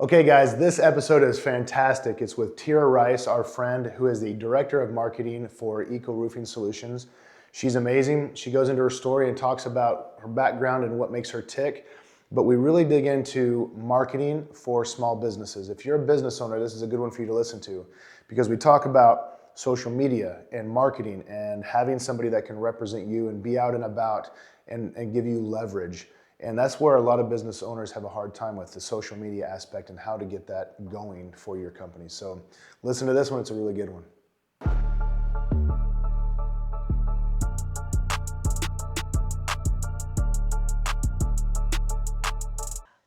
Okay guys, this episode is fantastic. It's with Tearah Rice, our friend who is the Director of Marketing for Ecoroofing Solutions. She's amazing. She goes into her story and talks about her background and what makes her tick. But we really dig into marketing for small businesses. If you're a business owner, this is a good one for you to listen to because we talk about social media and marketing and having somebody that can represent you and be out and about and give you leverage. And that's where a lot of business owners have a hard time with, the social media aspect and how to get that going for your company. So listen to this one, it's a really good one.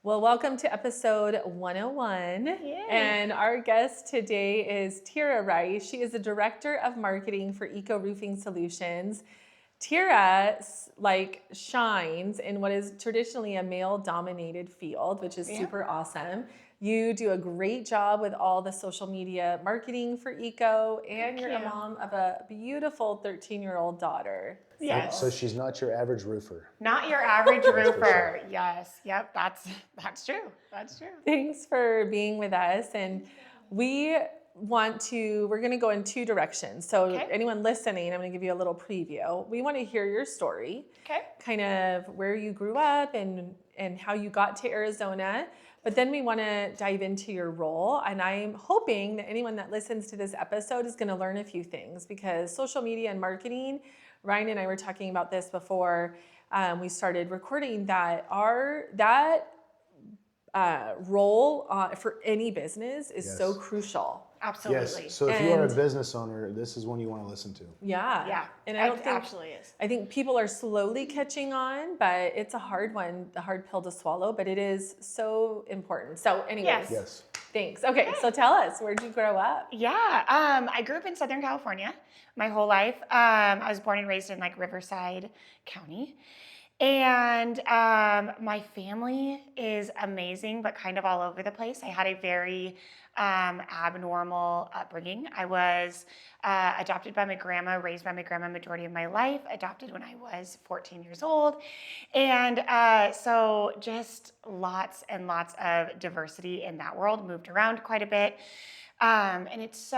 Well, welcome to episode 101. Yay. And our guest today is Tearah Rice. She is the Director of Marketing for Ecoroofing Solutions. Tearah shines in what is traditionally a male-dominated field, which is super awesome. You do a great job with all the social media marketing for Eco, and you're a mom of a beautiful 13-year-old daughter. Yes. So she's not your average roofer. Not your average roofer. Yes. Yep. That's true. That's true. Thanks for being with us. And we're going to go in two directions. So anyone listening, I'm going to give you a little preview. We want to hear your story. Okay. Kind of where you grew up and how you got to Arizona. But then we want to dive into your role. And I'm hoping that anyone that listens to this episode is going to learn a few things, because social media and marketing, Ryan and I were talking about this before we started recording, that role for any business is so crucial. Absolutely. Yes. So if you are a business owner, this is one you want to listen to. Yeah. Yeah. And I don't think absolutely is. I think people are slowly catching on, but it's a hard one, the hard pill to swallow, but it is so important. So anyways, Yes. thanks. Okay, so tell us, where'd you grow up? Yeah. I grew up in Southern California my whole life. I was born and raised in Riverside County. And my family is amazing, but kind of all over the place. I had a very abnormal upbringing. I was adopted by my grandma, raised by my grandma majority of my life, adopted when I was 14 years old. And so just lots and lots of diversity in that world, moved around quite a bit. And it's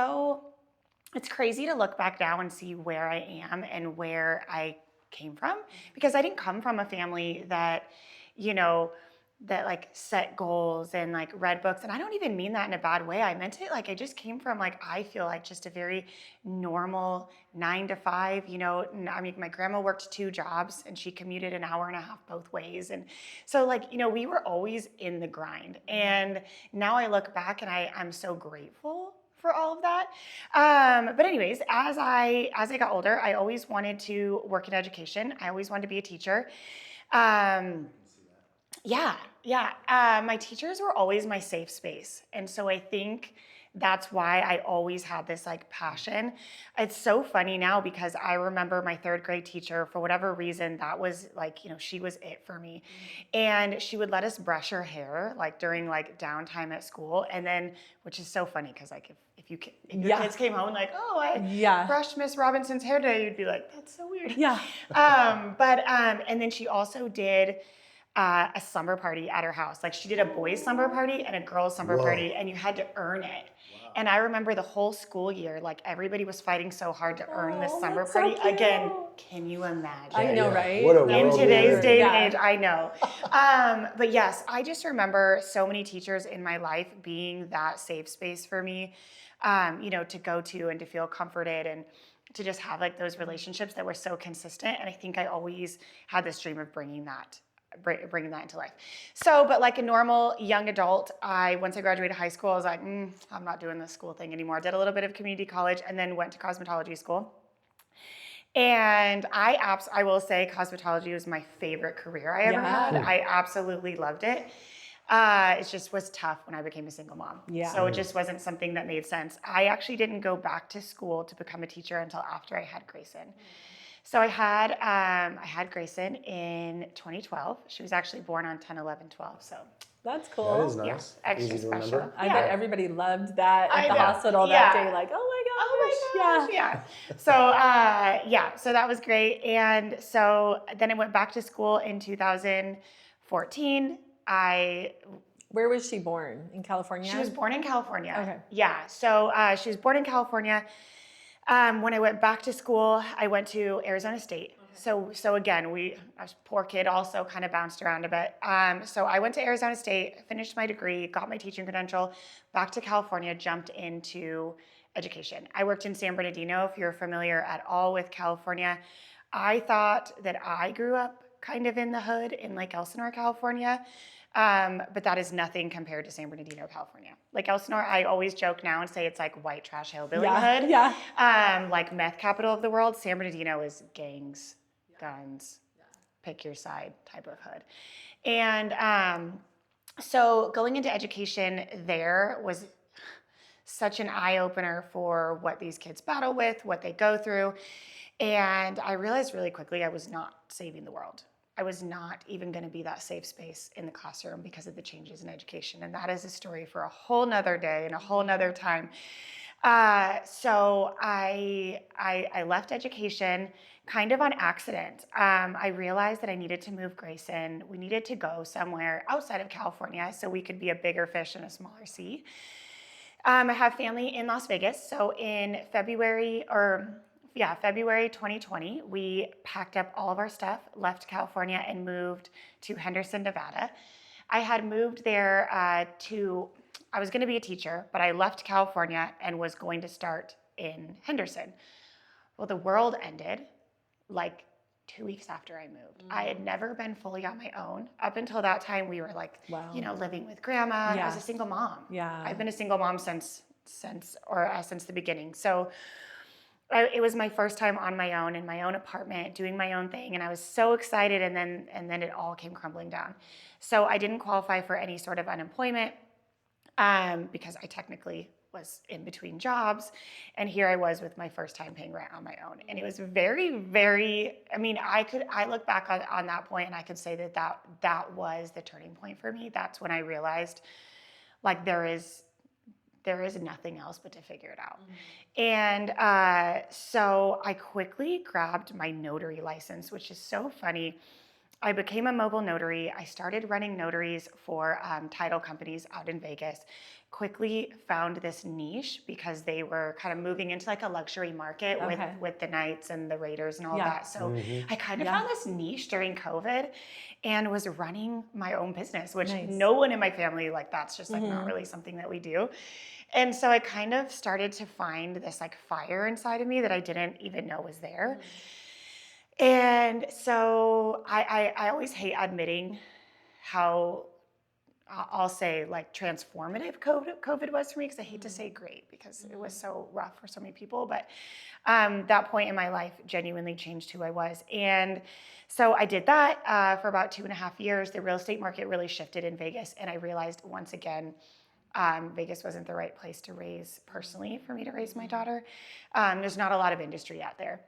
crazy to look back now and see where I am and where I came from, because I didn't come from a family that, that set goals and read books. And I don't even mean that in a bad way. I meant it I just came from I feel just a very normal 9 to 5, I mean, my grandma worked 2 jobs and she commuted an hour and a half both ways. And so we were always in the grind. And now I look back and I'm so grateful for all of that. But anyways, as I got older, I always wanted to work in education. I always wanted to be a teacher. My teachers were always my safe space. And so I think that's why I always had this passion. It's so funny now because I remember my 3rd grade teacher, for whatever reason, that was she was it for me. And she would let us brush her hair during downtime at school. And then, which is so funny because if your kids came home and I brushed Miss Robinson's hair today, you'd be like, that's so weird. Yeah. And then she also did a slumber party at her house. She did a boys' slumber party and a girls' slumber party, and you had to earn it. Wow. And I remember the whole school year, everybody was fighting so hard to earn this slumber party. So Again, can you imagine? I know, right? What a In world today's day and Yeah. age, I know. But yes, I just remember so many teachers in my life being that safe space for me, to go to and to feel comforted and to just have those relationships that were so consistent. And I think I always had this dream of bringing that into life. So, but like a normal young adult, once I graduated high school, I was like, I'm not doing this school thing anymore. Did a little bit of community college and then went to cosmetology school. And I will say cosmetology was my favorite career I ever had. I absolutely loved it. It just was tough when I became a single mom. Yeah. So it just wasn't something that made sense. I actually didn't go back to school to become a teacher until after I had Grayson. So I had Grayson in 2012. She was actually born on 10/11/12. So that's cool. That is nice. Yeah, extra Easy to special. remember. I bet everybody loved that at the hospital that day. Oh my gosh. Yeah. So that was great. And so then I went back to school in 2014. Where was she born? In California? She was born in California. Okay. Yeah. So she was born in California. When I went back to school, I went to Arizona State. So again, I was a poor kid, also kind of bounced around a bit. So I went to Arizona State, finished my degree, got my teaching credential, back to California, jumped into education. I worked in San Bernardino, if you're familiar at all with California. I thought that I grew up kind of in the hood in Lake Elsinore, California. But that is nothing compared to San Bernardino, California. Like Elsinore, I always joke now and say it's like white trash hillbilly hood. Yeah. Like meth capital of the world. San Bernardino is gangs, guns, pick your side type of hood. And so going into education there was such an eye-opener for what these kids battle with, what they go through. And I realized really quickly I was not saving the world. I was not even going to be that safe space in the classroom because of the changes in education. And that is a story for a whole nother day and a whole nother time. So I left education kind of on accident. I realized that I needed to move Grayson. We needed to go somewhere outside of California so we could be a bigger fish in a smaller sea. I have family in Las Vegas. So in February 2020, we packed up all of our stuff, left California, and moved to Henderson, Nevada. I had moved there I was going to be a teacher, but I left California and was going to start in Henderson. Well, the world ended like 2 weeks after I moved. I had never been fully on my own. Up until that time, we were like, living with grandma. And I was a single mom. Yeah. I've been a single mom since the beginning. So it was my first time on my own in my own apartment, doing my own thing, and I was so excited. And then it all came crumbling down. So I didn't qualify for any sort of unemployment because I technically was in between jobs, and here I was with my first time paying rent on my own. And it was very, very. I mean, I look back on that point, and I could say that was the turning point for me. That's when I realized, like, there is nothing else but to figure it out. And so I quickly grabbed my notary license, which is so funny. I became a mobile notary. I started running notaries for title companies out in Vegas. Quickly found this niche because they were kind of moving into like a luxury market with the Knights and the Raiders and all that. So I kind of found this niche during COVID and was running my own business, which no one in my family, like, that's just like not really something that we do. And so I kind of started to find this like fire inside of me that I didn't even know was there. And so I always hate admitting how, I'll say, like, transformative COVID was for me, because I hate to say great because it was so rough for so many people. But that point in my life genuinely changed who I was. And so I did that for about 2.5 years. The real estate market really shifted in Vegas. And I realized once again, Vegas wasn't the right place to raise personally for me to raise my daughter. There's not a lot of industry out there.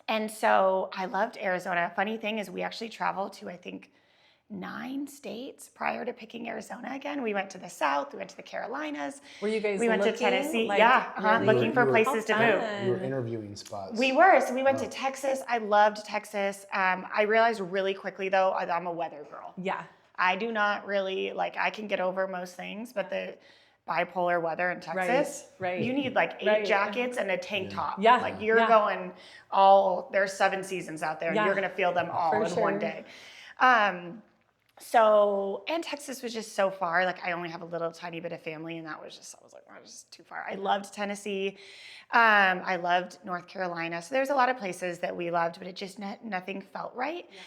And so I loved Arizona. Funny thing is, we actually traveled to, I think, 9 states prior to picking Arizona again. We went to the South, we went to the Carolinas. Were you guys We went to looking, Tennessee. like, really? Looking for places to move. You were interviewing spots. We were. So we went to Texas. I loved Texas. I realized really quickly, though, I'm a weather girl. Yeah. I do not really, like, I can get over most things, but the bipolar weather in Texas, you need like 8 jackets and a tank top. Yeah. Like, you're going there's 7 seasons out there, and you're going to feel them all in one day. And Texas was just so far. Like, I only have a little tiny bit of family, and I was like, oh, it's just too far. I loved Tennessee. I loved North Carolina. So there's a lot of places that we loved, but it just, nothing felt right. Yeah.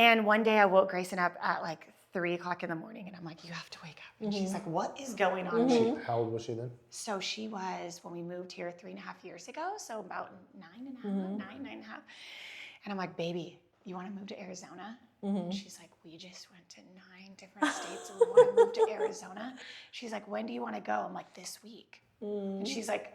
And one day I woke Grayson up at like 3 o'clock in the morning, and I'm like, you have to wake up. And she's like, what is going on? How old was she then? So she was, when we moved here 3.5 years ago, so about 9.5. And I'm like, baby, you want to move to Arizona? And she's like, we just went to 9 different states and we want to move to Arizona. She's like, when do you want to go? I'm like, this week. And she's like,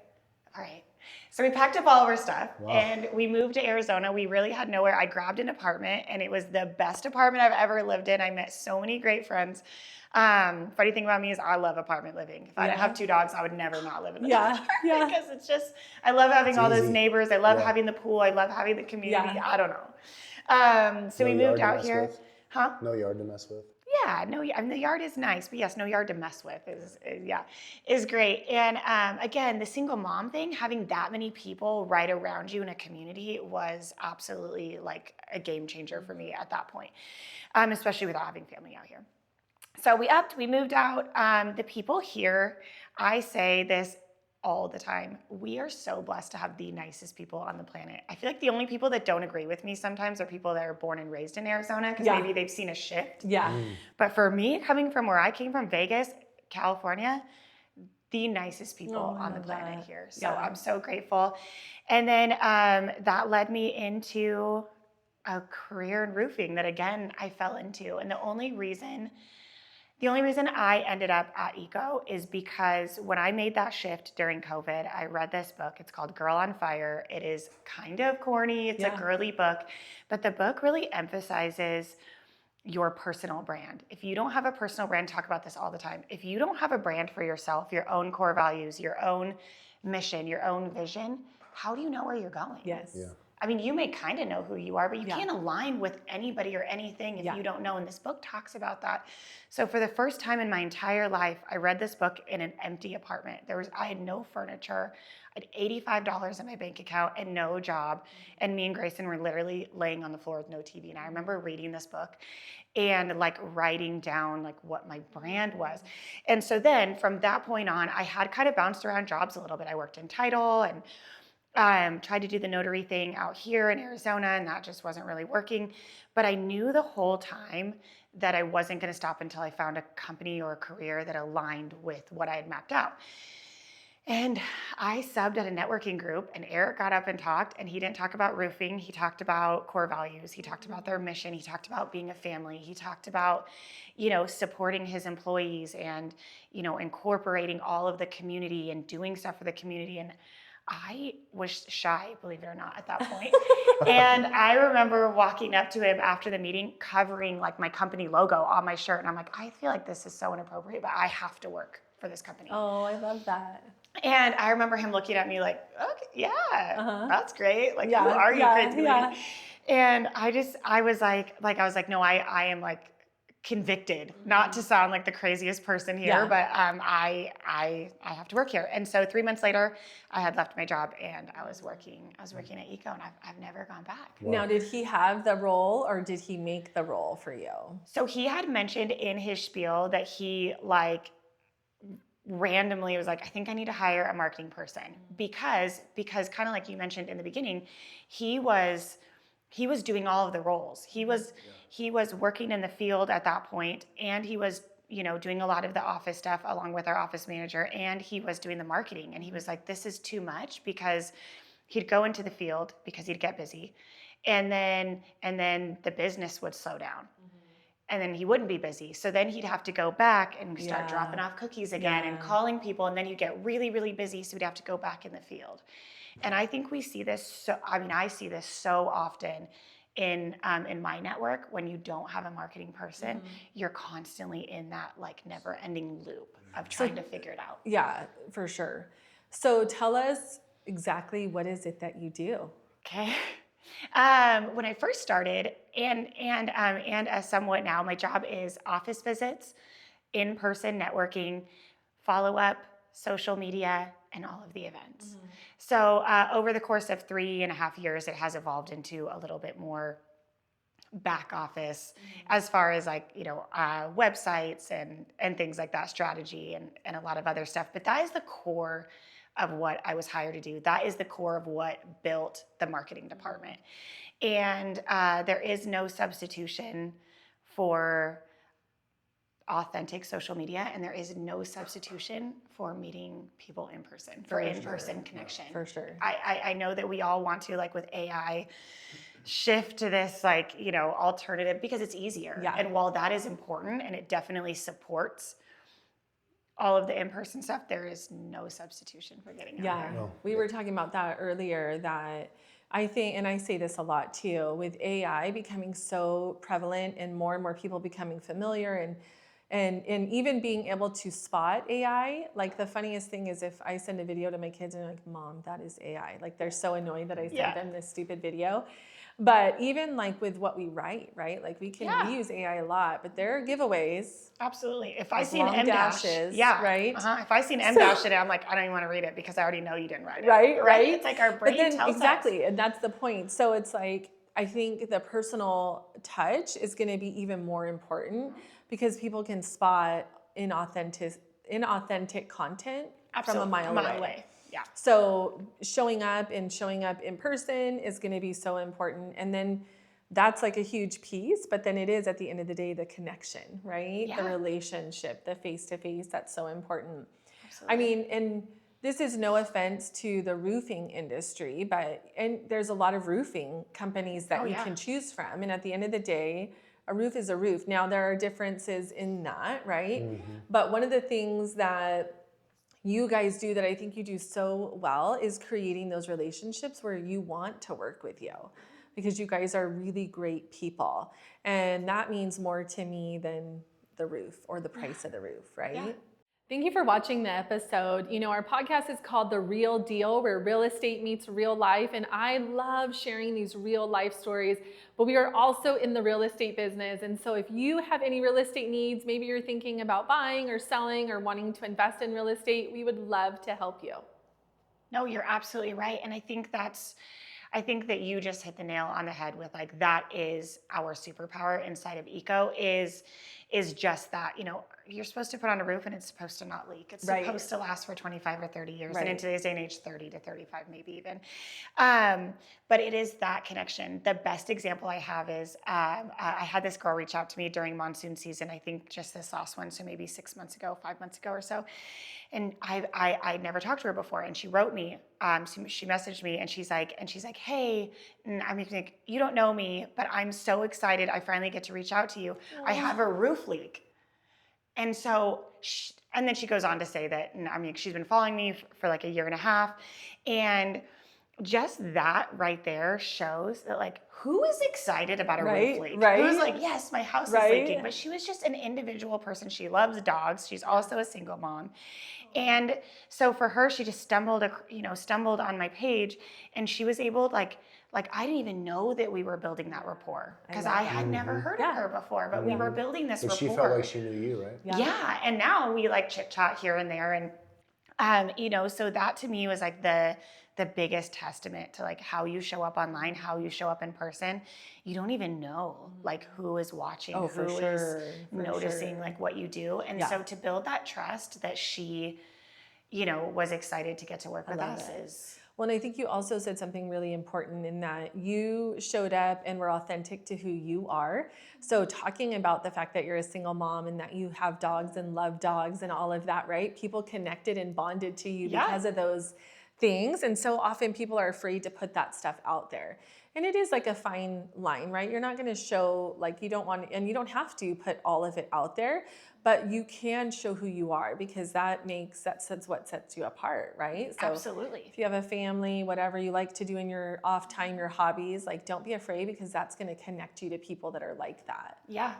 all right. So we packed up all of our stuff and we moved to Arizona. We really had nowhere. I grabbed an apartment, and it was the best apartment I've ever lived in. I met so many great friends. Funny thing about me is I love apartment living. If I didn't have 2 dogs, I would never not live in the apartment because it's just, I love having all those neighbors. I love having the pool. I love having the community. I don't know. So we moved out here. No yard to mess with. Yeah, no, I mean, the yard is nice, but yes, no yard to mess with is great. And again, the single mom thing, having that many people right around you in a community was absolutely like a game changer for me at that point, especially without having family out here. So we moved out. The people here, I say this all the time. We are so blessed to have the nicest people on the planet. I feel like the only people that don't agree with me sometimes are people that are born and raised in Arizona because maybe they've seen a shift. Yeah. But for me, coming from where I came from, Vegas, California, the nicest people on the planet here. So I'm so grateful. And then that led me into a career in roofing that, again, I fell into. And the only reason I ended up at Eco is because when I made that shift during COVID, I read this book. It's called Girl on Fire. It is kind of corny. It's a girly book, but the book really emphasizes your personal brand. If you don't have a personal brand, talk about this all the time. If you don't have a brand for yourself, your own core values, your own mission, your own vision, how do you know where you're going? Yes. Yeah. I mean, you may kind of know who you are, but you can't align with anybody or anything if you don't know. And this book talks about that. So for the first time in my entire life, I read this book in an empty apartment. I had no furniture. I had $85 in my bank account and no job. And me and Grayson were literally laying on the floor with no TV. And I remember reading this book and like writing down like what my brand was. And so then from that point on, I had kind of bounced around jobs a little bit. I worked in title and tried to do the notary thing out here in Arizona, and that just wasn't really working. But I knew the whole time that I wasn't going to stop until I found a company or a career that aligned with what I had mapped out. And I subbed at a networking group, and Eric got up and talked, and he didn't talk about roofing. He talked about core values. He talked about their mission. He talked about being a family. He talked about, supporting his employees and, incorporating all of the community and doing stuff for the community. And I was shy, believe it or not, at that point. And I remember walking up to him after the meeting, covering like my company logo on my shirt. And I'm like, I feel like this is so inappropriate, but I have to work for this company. Oh, I love that. And I remember him looking at me like, okay, yeah, that's great. Like, who are you? Crazy lady? And I was like, no, I am like convicted, not to sound like the craziest person here, but I have to work here. And so 3 months later, I had left my job and I was working at Eco, and I've never gone back. Wow. Now, did he have the role or did he make the role for you? So he had mentioned in his spiel that he like randomly was like, I think I need to hire a marketing person because kind of like you mentioned in the beginning, he was doing all of the roles. He was working in the field at that point, and he was, doing a lot of the office stuff along with our office manager, and he was doing the marketing. And he was like, this is too much, because he'd go into the field because he'd get busy, and then the business would slow down. And then he wouldn't be busy. So then he'd have to go back and start dropping off cookies again and calling people. And then you'd get really, really busy. So he'd have to go back in the field. And I think we see this. I see this so often in my network. When you don't have a marketing person, you're constantly in that like never ending loop of trying to figure it out. Yeah, for sure. So tell us exactly what is it that you do? Okay. When I first started, and somewhat now, my job is office visits, in-person networking, follow-up, social media, and all of the events. So over the course of 3.5 years, it has evolved into a little bit more back office as far as like, websites and things like that, strategy and a lot of other stuff. But that is the core of what I was hired to do. That is the core of what built the marketing department. And there is no substitution for authentic social media, and there is no substitution for meeting people in person, for in-person connection. For sure. I know that we all want to, like with AI, shift to this like, alternative because it's easier. Yeah. And while that is important and it definitely supports all of the in-person stuff, there is no substitution for getting out there. No. We were talking about that earlier, that I think, and I say this a lot too, with AI becoming so prevalent and more people becoming familiar and even being able to spot AI. Like the funniest thing is if I send a video to my kids and they're like, Mom, that is AI. Like they're so annoyed that I sent them this stupid video. But even like with what we write, right? Like we Yeah. use AI a lot, but there are giveaways. Absolutely. If I Like seen long M dash, dashes, yeah, right? If I seen M dash today, I'm like, I don't even want to read it because I already know you didn't write it. Right. It's like our But brain then tells exactly, us. and that's the point. So it's like I think the personal touch is going to be even more important because people can spot inauthentic content Absolutely. from a mile away. Yeah. So showing up in person is going to be so important. And then that's like a huge piece, but then it is at the end of the day, the connection, right? Yeah. The relationship, the face-to-face, that's so important. Absolutely. I mean, and this is no offense to the roofing industry, and there's a lot of roofing companies that you can choose from. And at the end of the day, a roof is a roof. Now there are differences in that, right? But one of the things that you guys do that I think you do so well is creating those relationships where you want to work with you because you guys are really great people. And that means more to me than the roof or the price of the roof, right? Yeah. Thank you for watching the episode. You know, our podcast is called The Real Deal, where real estate meets real life. And I love sharing these real life stories, but we are also in the real estate business. And so if you have any real estate needs, maybe you're thinking about buying or selling or wanting to invest in real estate, we would love to help you. No, you're absolutely right. And I think that you just hit the nail on the head with like, that is our superpower inside of Eco is just that, you know, you're supposed to put on a roof and it's supposed to not leak. It's supposed to last for 25 or 30 years. And in today's day and age, 30 to 35, maybe even. But it is that connection. The best example I have is I had this girl reach out to me during monsoon season. I think just this last one. So maybe 6 months ago, 5 months ago or so. And I'd never talked to her before. And she wrote me, she messaged me and she's like, hey, and I'm like, you don't know me, but I'm so excited. I finally get to reach out to you. I have a roof leak. And so, and then she goes on to say that, I mean, she's been following me for like a year and a half. And just that right there shows that like, who is excited about a roof leak? Who's like, yes, my house is leaking. But she was just an individual person. She loves dogs. She's also a single mom. And so for her, she just stumbled on my page and she was able like I didn't even know that we were building that rapport because I had never heard of her before, but we were building this rapport. She felt like she knew you, right? Yeah. And now we like chit chat here and there. And, you know, so that to me was like the biggest testament to like how you show up online, how you show up in person. You don't even know like who is watching, who is noticing like what you do. And so to build that trust that she, you know, was excited to get to work with us is. Well, and I think you also said something really important in that you showed up and were authentic to who you are. So talking about the fact that you're a single mom and that you have dogs and love dogs and all of that, right? People connected and bonded to you because of those things. And so often people are afraid to put that stuff out there. And it is like a fine line, right? You're not going to show like you don't want, and you don't have to put all of it out there, but you can show who you are because that's what sets you apart, right? So absolutely. If you have a family, whatever you like to do in your off time, your hobbies, like don't be afraid because that's going to connect you to people that are like that. Yeah,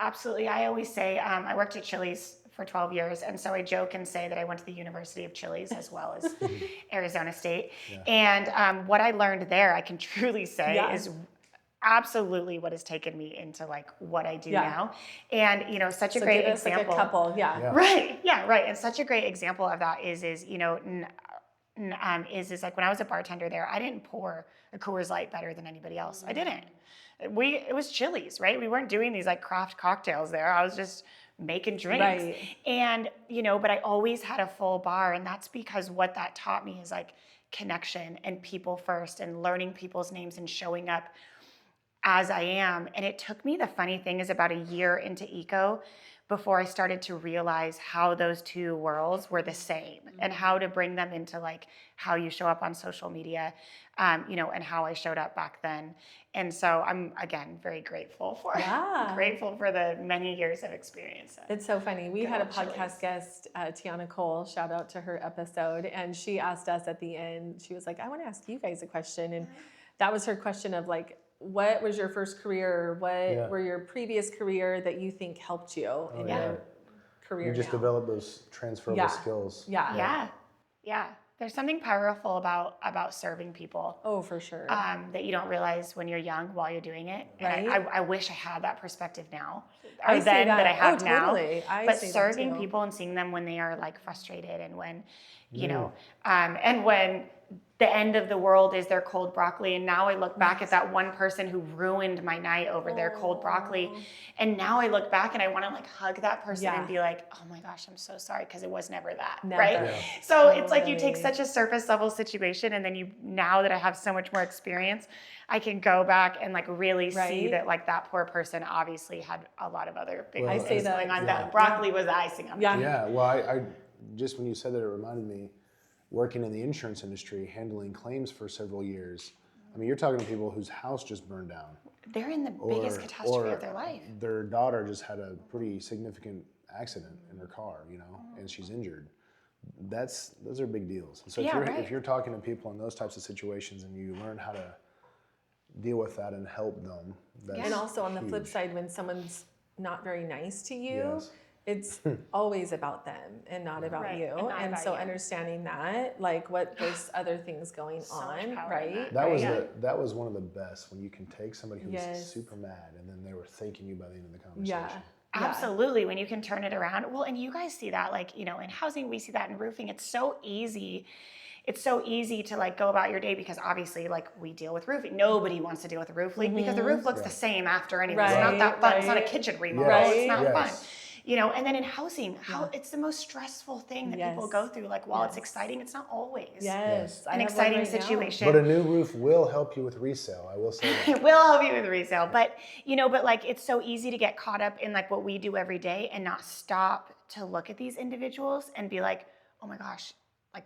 absolutely. I always say I worked at Chili's for 12 years. And so I joke and say that I went to the University of Chili's as well as Arizona State. And what I learned there, I can truly say is absolutely what has taken me into like what I do now. And, you know, such a great example. Like a couple, Right. And such a great example of that is you know, is like when I was a bartender there, I didn't pour a Coors Light better than anybody else. I didn't. It was Chili's, right? We weren't doing these like craft cocktails there. I was just making drinks. And, you know, but I always had a full bar. And that's because what that taught me is like connection and people first and learning people's names and showing up as I am. And it took me, the funny thing is about a year into Eco before I started to realize how those two worlds were the same and how to bring them into like how you show up on social media, you know, and how I showed up back then. And so I'm, again, very grateful for the many years of experience. It's so funny. We had a podcast guest, Tiana Cole, shout out to her episode. And she asked us at the end, she was like, I want to ask you guys a question. And that was her question of like, what was your first career? What were your previous career that you think helped you in your career? You just develop those transferable skills. Yeah. There's something powerful about serving people. Oh, for sure. That you don't realize when you're young while you're doing it. Right. And I wish I had that perspective now, I or say then that I have totally. now. But serving people and seeing them when they are like frustrated, and when, you know, and when the end of the world is their cold broccoli. And now I look back at that one person who ruined my night over their cold broccoli. And now I look back and I want to like hug that person and be like, oh my gosh, I'm so sorry. Cause it was never that. Right. Yeah. So it's like you take such a surface level situation, and then now that I have so much more experience, I can go back and like really see that like that poor person obviously had a lot of other big things going on. That broccoli was the icing on the cake. Yeah. Well, I just, when you said that, it reminded me, working in the insurance industry, handling claims for several years. I mean, you're talking to people whose house just burned down. They're in the biggest catastrophe of their life. Their daughter just had a pretty significant accident in her car, you know, and she's injured. Those are big deals. And so if you're talking to people in those types of situations and you learn how to deal with that and help them, that's and also on the huge. flip side, when someone's not very nice to you, it's always about them and not about you. And so understanding that, like what there's other things going on, right? That was one of the best, when you can take somebody who's super mad and then they were thanking you by the end of the conversation. Yeah. Absolutely. When you can turn it around. Well, and you guys see that, like, you know, in housing, we see that in roofing. It's so easy. It's so easy to like go about your day, because obviously like we deal with roofing. Nobody wants to deal with a roof leak because the roof looks the same after anyway. It's not that fun. It's not a kitchen remodel. It's not fun. You know, and then in housing, it's the most stressful thing that people go through. Like, while it's exciting, it's not always an exciting situation. But a new roof will help you with resale, I will say that. It will help you with resale. But, you know, but like, it's so easy to get caught up in like what we do every day and not stop to look at these individuals and be like, oh my gosh, like,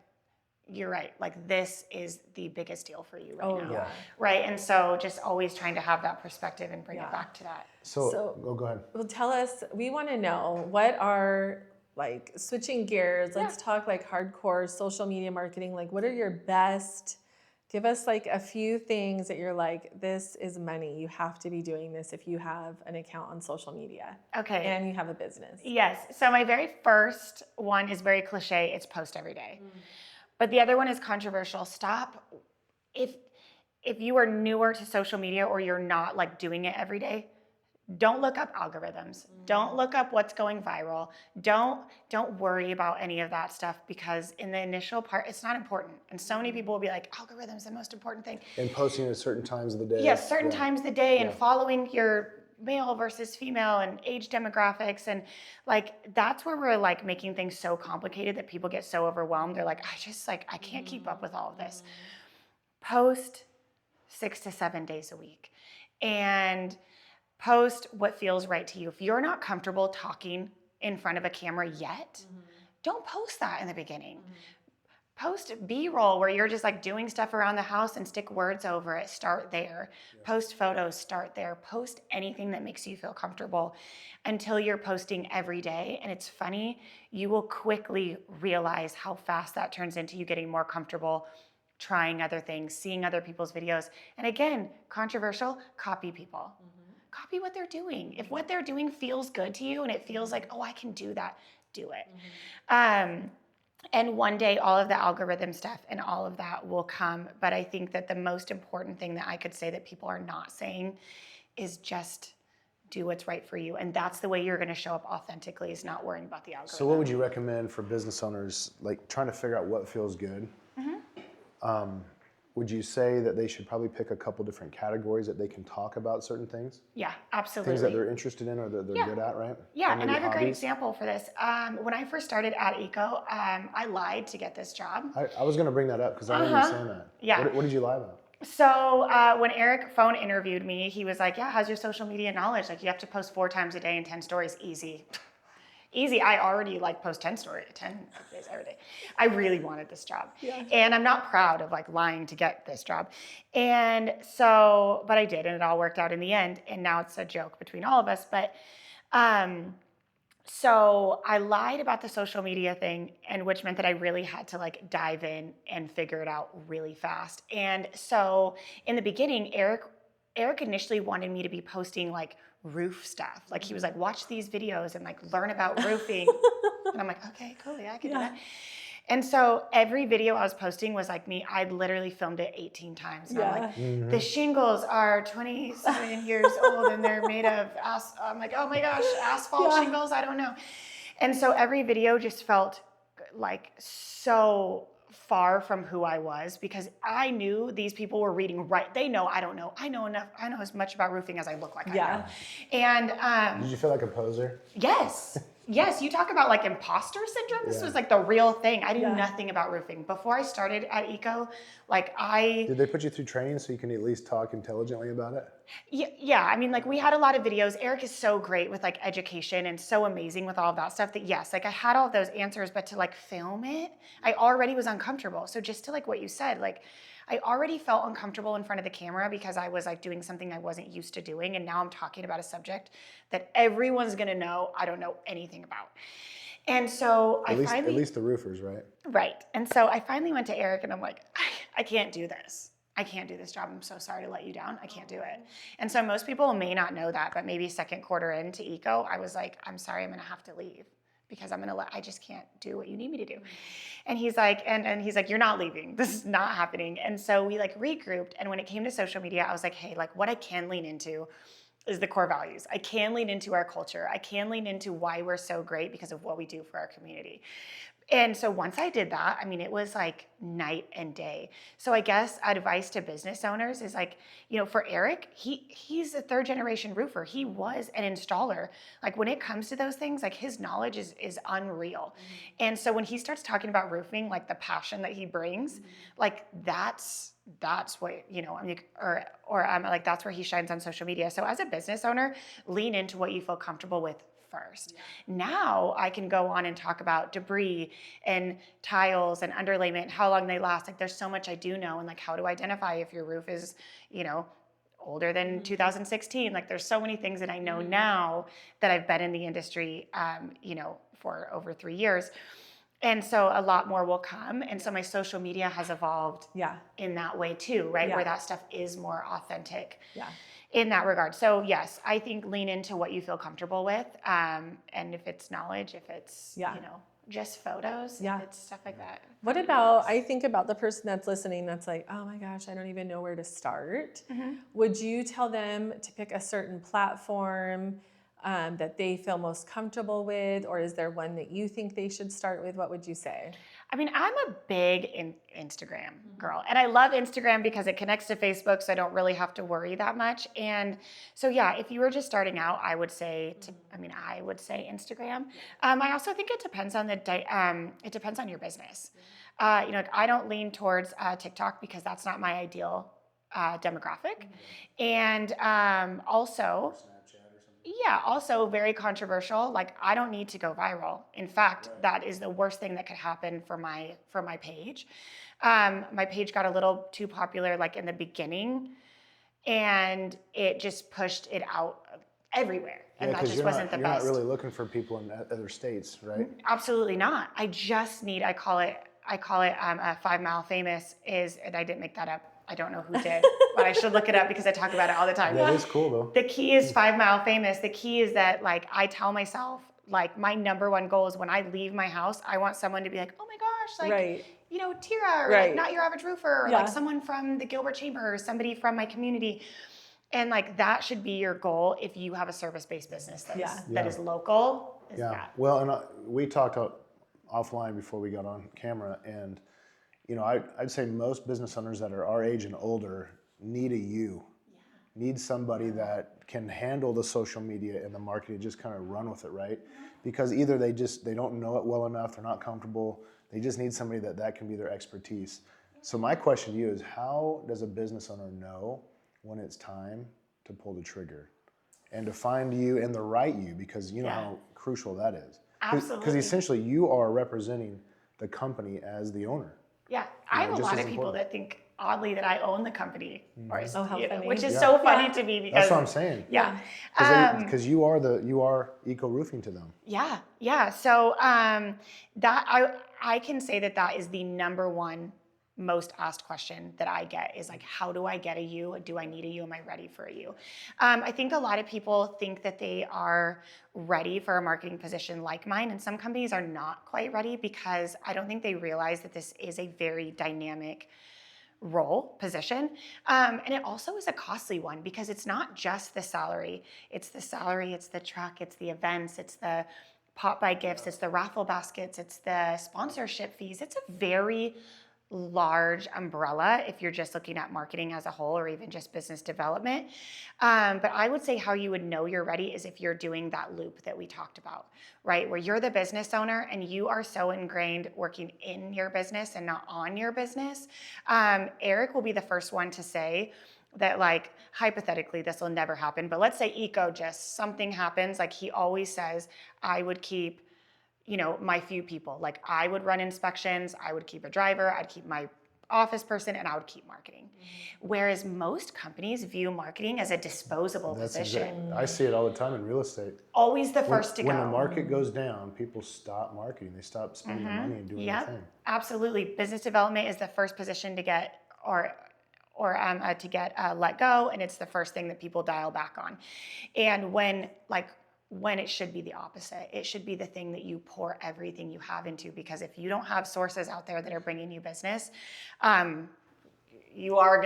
you're right. Like, this is the biggest deal for you right now. Right. And so just always trying to have that perspective and bring it back to that. So go ahead. Well, tell us, we want to know, what are, like, switching gears, let's talk like hardcore social media marketing. Like, what are your best, give us like a few things that you're like, this is money. You have to be doing this if you have an account on social media. Okay. And you have a business. Yes. So my very first one is very cliche. It's post every day. But the other one is controversial. Stop. If you are newer to social media or you're not like doing it every day, don't look up algorithms. Don't look up what's going viral. Don't worry about any of that stuff, because in the initial part, it's not important. And so many people will be like, algorithms, the most important thing. And posting at certain times of the day. Yes, certain times of the day, and following your male versus female and age demographics. And like, that's where we're like making things so complicated that people get so overwhelmed. They're like, I can't keep up with all of this. Post 6 to 7 days a week. And post what feels right to you. If you're not comfortable talking in front of a camera yet, don't post that in the beginning. Post B-roll where you're just like doing stuff around the house and stick words over it. Start there. Post photos, start there. Post anything that makes you feel comfortable until you're posting every day. And it's funny, you will quickly realize how fast that turns into you getting more comfortable, trying other things, seeing other people's videos. And again, controversial, copy people. Copy what they're doing. If what they're doing feels good to you and it feels like, oh, I can do that, do it. And one day all of the algorithm stuff and all of that will come. But I think that the most important thing that I could say that people are not saying is just do what's right for you. And that's the way you're going to show up authentically, is not worrying about the algorithm. So what would you recommend for business owners, like trying to figure out what feels good? Would you say that they should probably pick a couple different categories that they can talk about certain things? Yeah, absolutely. Things that they're interested in or that they're good at, right? Yeah, and I have a great example for this. When I first started at Eco, I lied to get this job. I was going to bring that up because I remember you saying that. Yeah. What did you lie about? So when Eric phone interviewed me, he was like, yeah, how's your social media knowledge? Like, you have to post 4 times a day and 10 stories. Easy. Easy. I already like post 10 days every day. I really wanted this job. And I'm not proud of like lying to get this job. And so, but I did, and it all worked out in the end. And now it's a joke between all of us. But so I lied about the social media thing, and which meant that I really had to like dive in and figure it out really fast. And so in the beginning, Eric initially wanted me to be posting like roof stuff. Like, he was like, watch these videos and like learn about roofing. And I'm like, okay, cool, yeah, I can do that. And so every video I was posting was like me. I'd literally filmed it 18 times. And I'm like, the shingles are 27 years old and they're made of I'm like, oh my gosh, asphalt shingles? I don't know. And so every video just felt like so far from who I was, because I knew these people were reading right. They know I don't know. I know enough. I know as much about roofing as I look like I know. And did you feel like a poser? yes. Yes, you talk about like imposter syndrome. This was like the real thing. I knew nothing about roofing. Before I started at Eco, Did they put you through training so you can at least talk intelligently about it? Yeah. I mean, like we had a lot of videos. Eric is so great with like education and so amazing with all of that stuff that yes, like I had all of those answers, but to like film it, I already was uncomfortable. So just to like what you said, like I already felt uncomfortable in front of the camera because I was like doing something I wasn't used to doing. And now I'm talking about a subject that everyone's going to know I don't know anything about. And so at least the roofers, right? Right. And so I finally went to Eric and I'm like, I can't do this. I can't do this job. I'm so sorry to let you down. I can't do it. And so most people may not know that, but maybe second quarter into Eco, I was like, I'm sorry, I'm going to have to leave because I just can't do what you need me to do. And he's like, and he's like, you're not leaving. This is not happening. And so we like regrouped. And when it came to social media, I was like, hey, like what I can lean into is the core values. I can lean into our culture. I can lean into why we're so great because of what we do for our community. And so once I did that, I mean, it was like night and day. So I guess advice to business owners is like, you know, for Eric, he's a third generation roofer. He was an installer. Like when it comes to those things, like his knowledge is unreal. And so when he starts talking about roofing, like the passion that he brings, like that's what, you know, I mean, or like that's where he shines on social media. So as a business owner, lean into what you feel comfortable with first. Now I can go on and talk about debris and tiles and underlayment, how long they last. Like there's so much I do know, and like how to identify if your roof is, you know, older than 2016. Like there's so many things that I know now that I've been in the industry, you know, for over 3 years. And so a lot more will come. And so my social media has evolved in that way too, right? Where that stuff is more authentic. In that regard. So yes, I think lean into what you feel comfortable with. And if it's knowledge, if it's, you know, just photos, if it's stuff like that. What about, I think about the person that's listening that's like, oh my gosh, I don't even know where to start. Would you tell them to pick a certain platform that they feel most comfortable with? Or is there one that you think they should start with? What would you say? I mean, I'm a big Instagram girl, and I love Instagram because it connects to Facebook, so I don't really have to worry that much. And so, yeah, if you were just starting out, I would say Instagram. I also think it depends on your business. You know, I don't lean towards TikTok because that's not my ideal demographic, and also. Yeah, also very controversial. Like I don't need to go viral. In fact, that is the worst thing that could happen for my page. My page got a little too popular like in the beginning, and it just pushed it out everywhere. And that just wasn't the best. You're not really looking for people in other states, right? Absolutely not. I just need, I call it a 5 mile famous and I didn't make that up. I don't know who did, but I should look it up because I talk about it all the time. That is cool though. The key is 5 mile famous. The key is that like I tell myself, like my number one goal is when I leave my house, I want someone to be like, oh my gosh, like, you know, Tearah, or like Not Your Average Roofer, or like someone from the Gilbert Chamber, or somebody from my community. And like that should be your goal if you have a service-based business that is local. Well, and we talked offline before we got on camera, and you know, I'd say most business owners that are our age and older need need somebody that can handle the social media and the marketing, just kind of run with it, right? Because either they don't know it well enough, they're not comfortable, they just need somebody that can be their expertise. So my question to you is, how does a business owner know when it's time to pull the trigger and to find you and the right you? Because you know how crucial that is. Absolutely. Because essentially you are representing the company as the owner. Yeah, I have a lot of people that think oddly that I own the company, which is so funny to me because that's what I'm saying. Yeah, because you are Ecoroofing to them. Yeah. So that I can say that is the number one most asked question that I get is like, how do I get a you? Do I need a you? Am I ready for a you? I think a lot of people think that they are ready for a marketing position like mine, and some companies are not quite ready because I don't think they realize that this is a very dynamic role, position. And it also is a costly one because it's not just the salary. It's the salary, it's the truck, it's the events, it's the pop by gifts, it's the raffle baskets, it's the sponsorship fees. It's a very large umbrella if you're just looking at marketing as a whole or even just business development. But I would say how you would know you're ready is if you're doing that loop that we talked about, right? Where you're the business owner and you are so ingrained working in your business and not on your business. Eric will be the first one to say that, like, hypothetically, this will never happen, but let's say something happens. Like, he always says, I would keep my few people. Like, I would run inspections, I would keep a driver, I'd keep my office person, and I would keep marketing. Whereas most companies view marketing as a disposable position. I see it all the time in real estate. Always the first to go. When the market goes down, people stop marketing. They stop spending the money and doing the thing. Absolutely. Business development is the first position to get to get let go, and it's the first thing that people dial back on. And when it should be the opposite. It should be the thing that you pour everything you have into, because if you don't have sources out there that are bringing you business, you are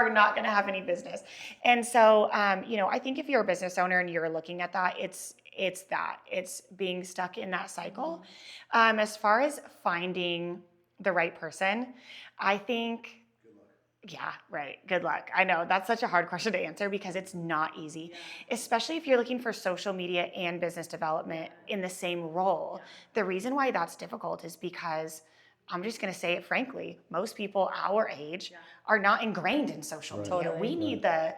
not going to have any business. And so, I think if you're a business owner and you're looking at that, it's being stuck in that cycle. As far as finding the right person, I think, yeah, right. Good luck. I know that's such a hard question to answer because it's not easy, especially if you're looking for social media and business development in the same role. The reason why that's difficult is because, I'm just going to say it frankly, most people our age are not ingrained in social media. Totally. We need the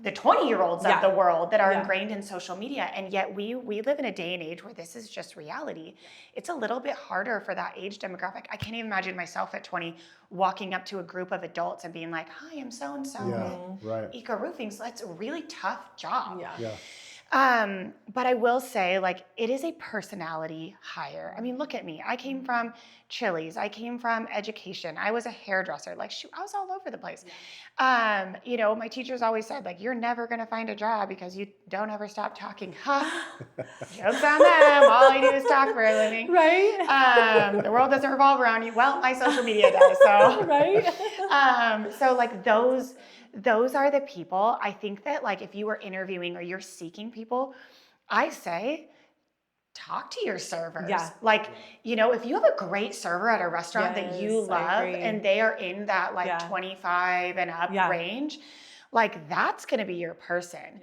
20-year-olds of the world that are ingrained in social media. And yet we live in a day and age where this is just reality. It's a little bit harder for that age demographic. I can't even imagine myself at 20 walking up to a group of adults and being like, hi, I'm so-and-so with Ecoroofing. So that's a really tough job. But I will say, like, it is a personality hire. I mean, look at me. I came from Chili's. I came from education. I was a hairdresser. Like, shoot, I was all over the place. My teachers always said, like, you're never going to find a job because you don't ever stop talking. Jokes on them. All I do is talk for a living. Right. The world doesn't revolve around you. Well, my social media does. So, Right. So like those are the people. I think that, like, if you were interviewing or you're seeking people, I say, talk to your servers. Like, if you have a great server at a restaurant that you love and they are in that 25 and up range, like, that's going to be your person.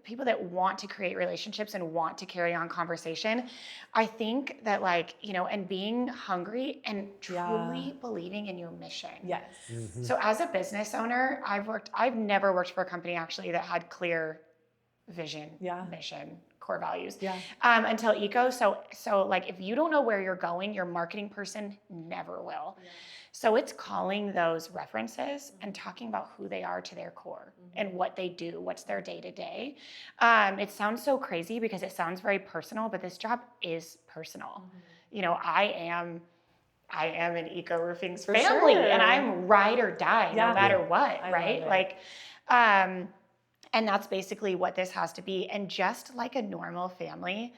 People that want to create relationships and want to carry on conversation. I think that, and being hungry and truly believing in your mission. Yes. Mm-hmm. So as a business owner, I've never worked for a company actually that had clear vision, mission, core values, until Eco. So like, if you don't know where you're going, your marketing person never will. So it's calling those references and talking about who they are to their core and what they do, what's their day-to-day. It sounds so crazy because it sounds very personal, but this job is personal. I am in Ecoroofing's family, and I'm ride or die no matter what, right? And that's basically what this has to be. And just like a normal family,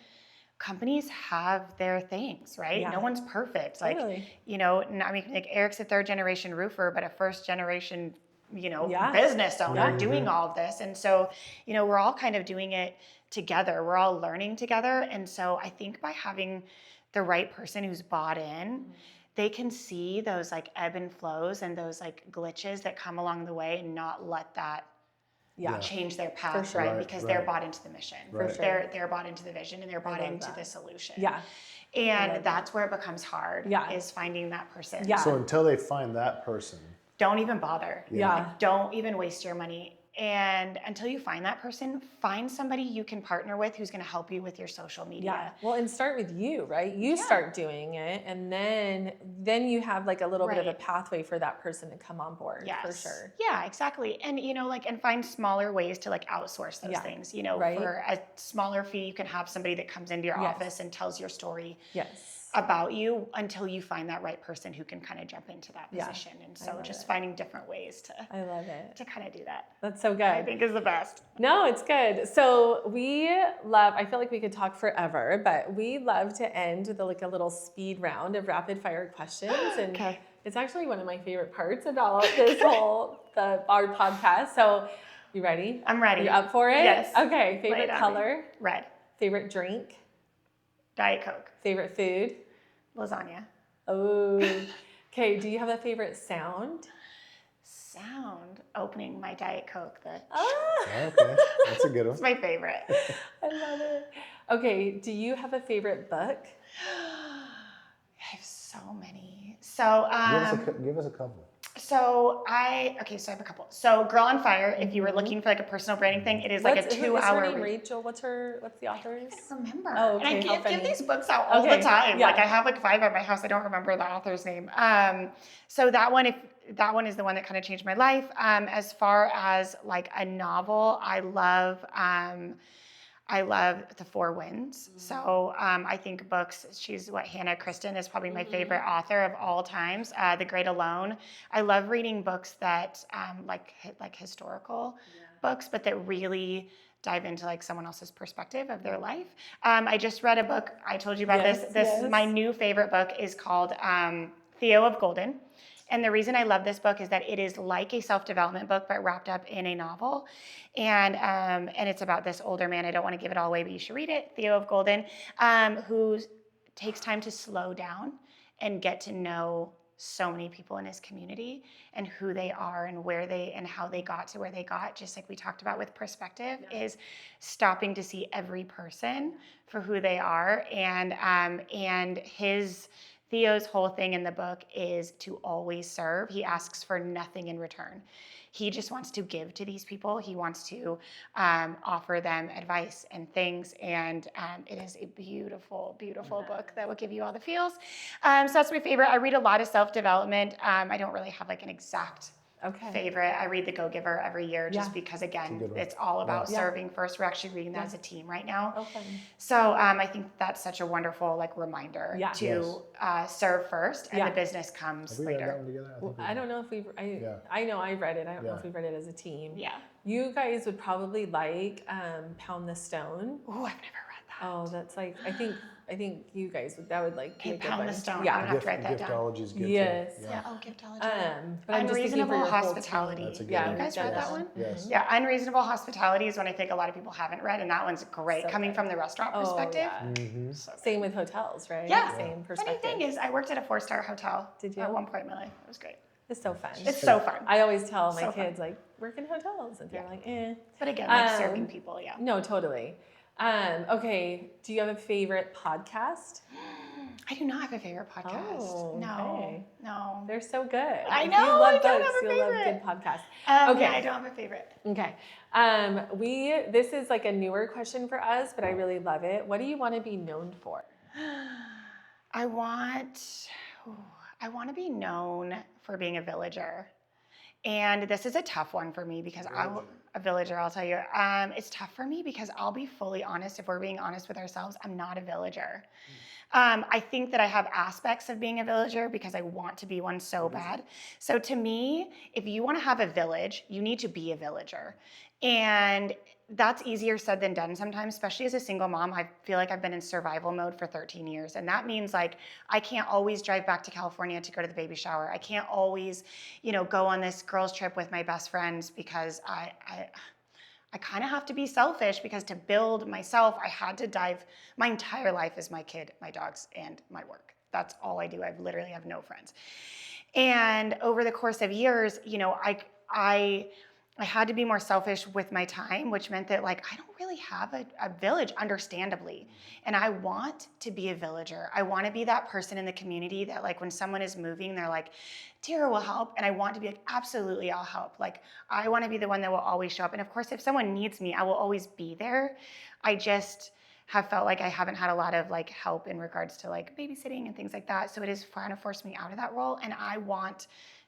companies have their things, right? No one's perfect. Like, like Eric's a 3rd-generation roofer, but a 1st-generation, business owner doing all of this. And so, we're all kind of doing it together. We're all learning together. And so I think by having the right person who's bought in, they can see those like ebb and flows and those like glitches that come along the way and not let that change their path, right? Because they're bought into the mission. They're bought into the vision, and they're bought into the solution. And that's where it becomes hard, is finding that person. So until they find that person, don't even bother. Like, don't even waste your money. And until you find that person, find somebody you can partner with who's going to help you with your social media. Well, and start with you, right? You start doing it, and then you have like a little bit of a pathway for that person to come on board, for sure. Yeah, exactly. And, and find smaller ways to like outsource those things, for a smaller fee, you can have somebody that comes into your office and tells your story. about you until you find that right person who can kind of jump into that position. And so just finding different ways to I love it. to kind of do that. That's so good. I think is the best. No, it's good. So I feel like we could talk forever, but we love to end with a little speed round of rapid fire questions. And Okay. it's actually one of my favorite parts about this our podcast. So you ready? I'm ready. You up for it? Yes. Okay. Lay Favorite it on color? me. Red. Favorite drink? Diet Coke. Favorite food? Lasagna. Oh. Okay. Do you have a favorite sound? Sound. Opening my Diet Coke. Okay, that's a good one. It's my favorite. I love it. Okay. Do you have a favorite book? I have so many. So Give us a couple. So I have a couple. So Girl on Fire, if you were looking for like a personal branding thing, it is like a 2-hour. Is her name Rachel? What's the author's? I don't remember. Oh, okay. And I How give funny. these books out all Okay, the time. yeah. Like I have like 5 at my house. I don't remember the author's name. So that one is the one that kind of changed my life. As far as like a novel, I love The Four Winds. So I think books, Hannah Kristen is probably my favorite author of all times. The Great Alone. I love reading books that like historical books, but that really dive into like someone else's perspective of their life. I just read a book. I told you about this. My new favorite book is called Theo of Golden. And the reason I love this book is that it is like a self-development book, but wrapped up in a novel. And it's about this older man. I don't want to give it all away, but you should read it. Theo of Golden, who takes time to slow down and get to know so many people in his community and who they are and how they got to where they got. Just like we talked about with perspective, is stopping to see every person for who they are. And Theo's whole thing in the book is to always serve. He asks for nothing in return. He just wants to give to these people. He wants to offer them advice and things. And it is a beautiful, beautiful book that will give you all the feels. So that's my favorite. I read a lot of self-development. I don't really have like an exact favorite. I read The Go-Giver every year just because, again, it's all about serving first. We're actually reading that as a team right now. Oh, fun. So I think that's such a wonderful like reminder to serve first and the business comes Have we read that later. one together? Well, I don't know if I know I've read it. I don't know if we've read it as a team. Yeah. You guys would probably like Pound the Stone. Oh, I've never read that. Oh, that's like I think you guys would like be a good Pound the one. Stone. I'm Yeah. gonna have to write that down. Giftology's good Yes. too. Yeah. Oh, Giftology. But I'm just thinking for Unreasonable your whole Hospitality. That's a good Yeah, one. You guys we've read done that one? Yes. Yeah, Unreasonable Hospitality is one I think a lot of people haven't read, and that one's great. So Coming good. from the restaurant Oh, perspective. Mm-hmm. So good. Same with hotels, right? Yeah. Same Funny perspective. thing is, I worked at a 4-star hotel. Did you? At one point in my life. It was great. It's so fun. It's so fun. I always tell my So fun. kids like work in hotels, and they're like, eh. But again, like Um, serving people, yeah. No, totally. Okay. Do you have a favorite podcast? I do not have a favorite podcast. Oh, No, okay. no. They're so good. I If know, you love I don't books, have a you'll love favorite. good podcasts. Okay. Okay. Yeah, I don't have a favorite. Okay. This is like a newer question for us, but I really love it. What do you want to be known for? I want to be known for being a villager. And this is a tough one for me because a villager, I'll tell you. It's tough for me because I'll be fully honest. If we're being honest with ourselves, I'm not a villager. I think that I have aspects of being a villager because I want to be one so bad. So to me, if you want to have a village, you need to be a villager. And that's easier said than done sometimes, especially as a single mom. I feel like I've been in survival mode for 13 years. And that means like, I can't always drive back to California to go to the baby shower. I can't always, go on this girls trip with my best friends because I kind of have to be selfish because to build myself, I had to dive. My entire life is my kid, my dogs, and my work. That's all I do. I literally have no friends. And over the course of years, I had to be more selfish with my time, which meant that like I don't really have a village, understandably. And I want to be a villager. I want to be that person in the community that like when someone is moving, they're like, Tearah will help. And I want to be like, absolutely, I'll help. Like I want to be the one that will always show up. And of course, if someone needs me, I will always be there. I just have felt like I haven't had a lot of like help in regards to like babysitting and things like that. So it has kind of forced me out of that role. And I want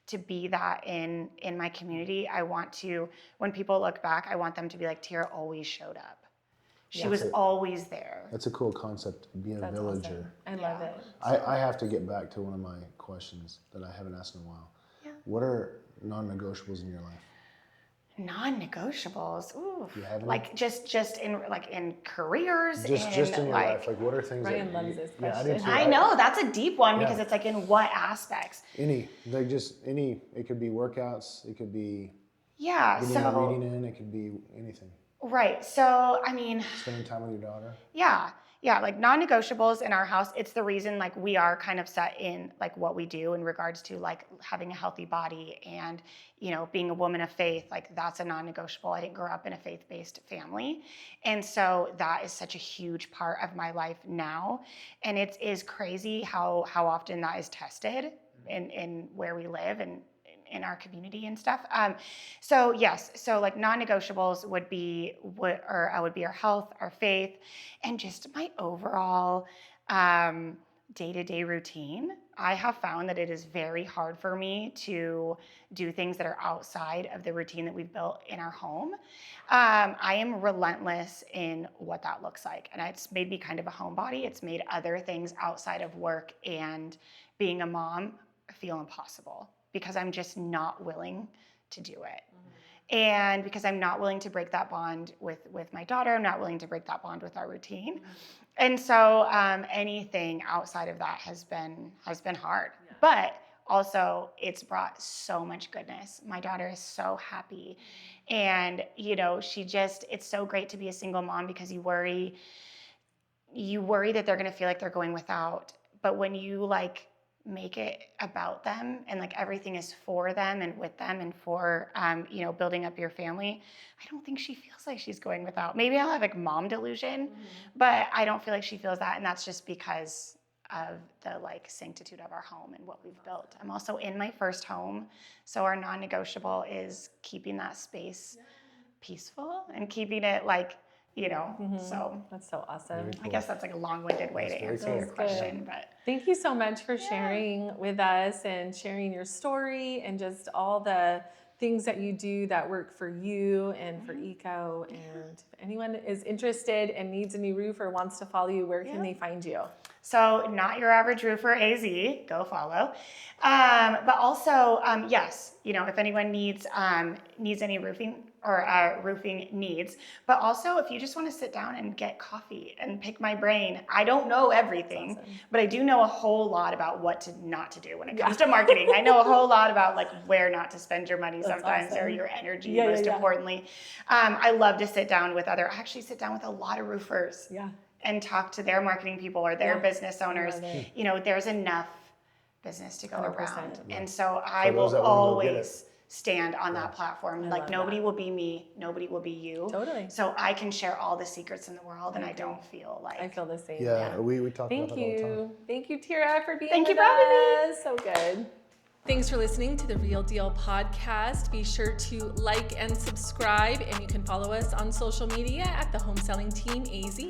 to be that in my community. I want to, when people look back, I want them to be like, Tearah always showed up. She was always there. That's a cool concept, be a villager. Awesome. I love it. I have to get back to one of my questions that I haven't asked in a while. Yeah. What are non-negotiables in your life? Non-negotiables. Ooh. Do you have any? Like just in careers. Just in your life, like what are things Ryan that loves this Yeah, I do question. too. I know that's a deep one Yeah. because it's like in what aspects? Any, it could be workouts, it could be Yeah. getting So reading in, it could be anything. right. So I mean, Spending time with your daughter. yeah, like non-negotiables in our house. It's the reason like we are kind of set in like what we do in regards to like having a healthy body and, you know, being a woman of faith. Like that's a non-negotiable. I didn't grow up in a faith-based family. And so that is such a huge part of my life now. And it is crazy how often that is tested in where we live and in our community and stuff. So yes, so like non-negotiables would be our health, our faith, and just my overall day-to-day routine. I have found that it is very hard for me to do things that are outside of the routine that we've built in our home. I am relentless in what that looks like. And it's made me kind of a homebody. It's made other things outside of work and being a mom feel impossible, because I'm just not willing to do it. And because I'm not willing to break that bond with my daughter, I'm not willing to break that bond with our routine. And so anything outside of that has been hard. Yeah. But also it's brought so much goodness. My daughter is so happy. And you know, it's so great to be a single mom because you worry that they're gonna feel like they're going without. But when you like make it about them and like everything is for them and with them and for you know, building up your family, I don't think she feels like she's going without. Maybe I'll have like mom delusion, but I don't feel like she feels that, and that's just because of the like sanctitude of our home and what we've built. I'm also in my first home, so our non-negotiable is keeping that space peaceful and keeping it like, you know, so that's so awesome. I guess that's like a long-winded way to answer your question, but thank you so much for sharing with us and sharing your story and just all the things that you do that work for you and for Eco. And if anyone is interested and needs a new roof or wants to follow you, where can they find you? So Not Your Average Roofer AZ, go follow. But also, yes, you know, if anyone needs any roofing or roofing needs, but also if you just want to sit down and get coffee and pick my brain. I don't know everything, but I do know a whole lot about what not to do when it comes to marketing. I know a whole lot about like where not to spend your money sometimes or your energy, most importantly. I love to sit down with I actually sit down with a lot of roofers. And talk to their marketing people or their business owners. You know, there's enough business to go 100%. Around. And so I will always stand on that platform. Like nobody will be me, nobody will be you. Totally. So I can share all the secrets in the world and I don't feel like. I feel the same. Yeah. We talk about that all the time. Thank you, Tearah, for being Thank with you for having us. So good. Thanks for listening to the Real Deal podcast. Be sure to like and subscribe, and you can follow us on social media at the Home Selling Team AZ.